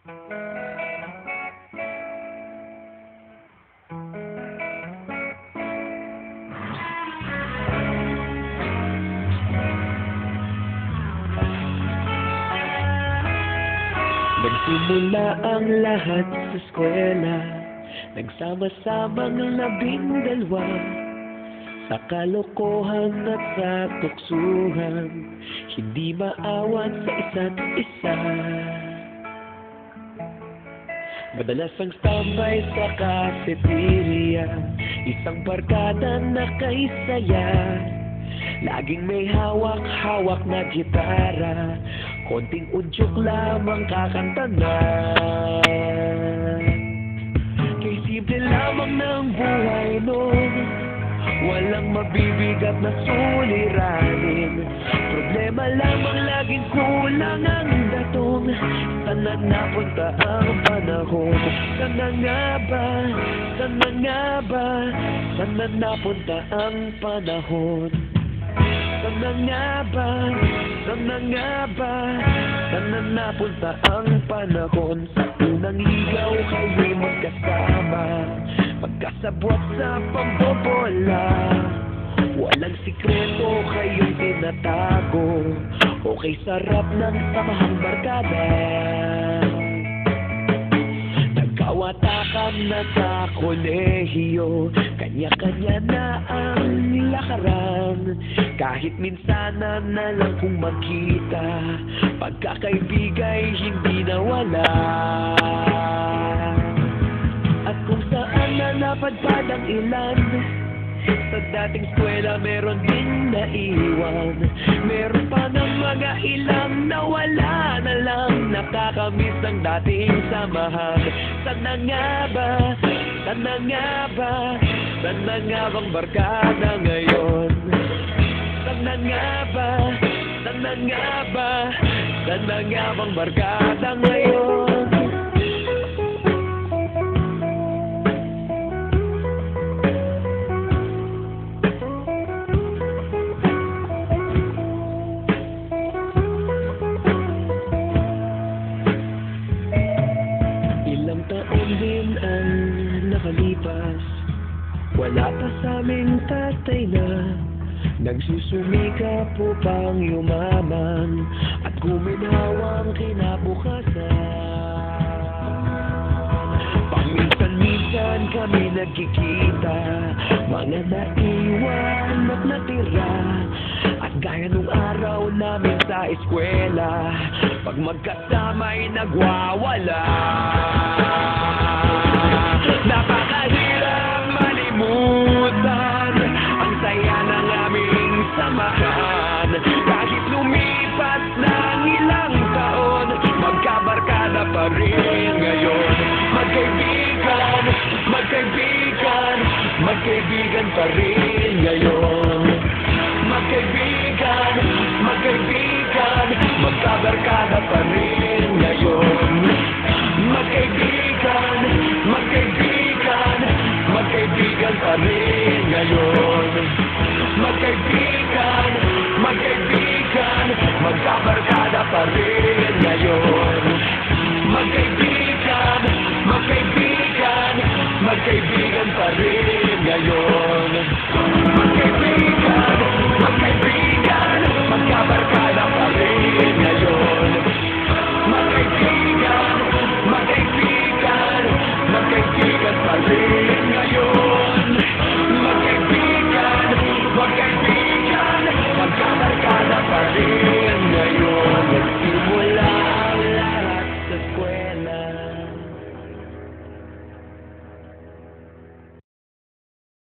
Nagsimula ang lahat sa eskwela, nagsama-samang 12 sa kalokohan at sa tuksuhan, hindi maawat sa isa't isa. Madalas ang tambay sa cafeteria, isang barkada na kay saya, laging may hawak-hawak na gitara, konting udyok lamang kakanta na. Kay simple lamang ng buhay noon, walang mabibigat na suliranin, problema lamang laging kulang ang datong. Sana napunta ang panahon? Sana nga ba? Sana nga ba? Sana napunta ang panahon? Sana nga ba? Sana nga ba? Sana napunta ang panahon? Sa unang ligaw kayo'y magkasama, magkasabwat sa pambobola, walang sikreto kayong tinatago, okay sarap ng samahang barkada. Nagkawatakan na sa kolehiyo, kanya-kanya na ang lakaran, kahit minsana na lang kung magkita, pagkakaibigay hindi nawala. At kung saan na napadpad ang ilan, sa dating eskwela meron din naiwan, meron pa ng mga ilang nawala na lang, nakakamiss ang dating samahan. Sana nga ba? Sana nga ba? Sana nga bang barkada ngayon? Sana nga ba? Sana nga ba? Sana nga bang barkada ngayon? Ilang taon din ang nakalipas, wala pa sa aming tatay na nagsusumikap upang yumaman at guminhawang kinabukasan. Paminsan-minsan kami nagkikita, mga naiwan at natira, at gaya nung araw namin sa eskwela, pag magkasama'y nagwawala. Napakahirap malimutan ang saya ng aming samahan, kahit lumipas ng ilang taon, magkabarkada pa rin ngayon. Magkaibigan, magkaibigan, magkaibigan pa rin ngayon. Magkaibigan, magkaibigan, magkabarkada pa rin ngayon. Magkaibigan, magkaibigan, magkaibigan pa rin ngayon. Magkaibigan, magkaibigan, magkabarkada pa rin.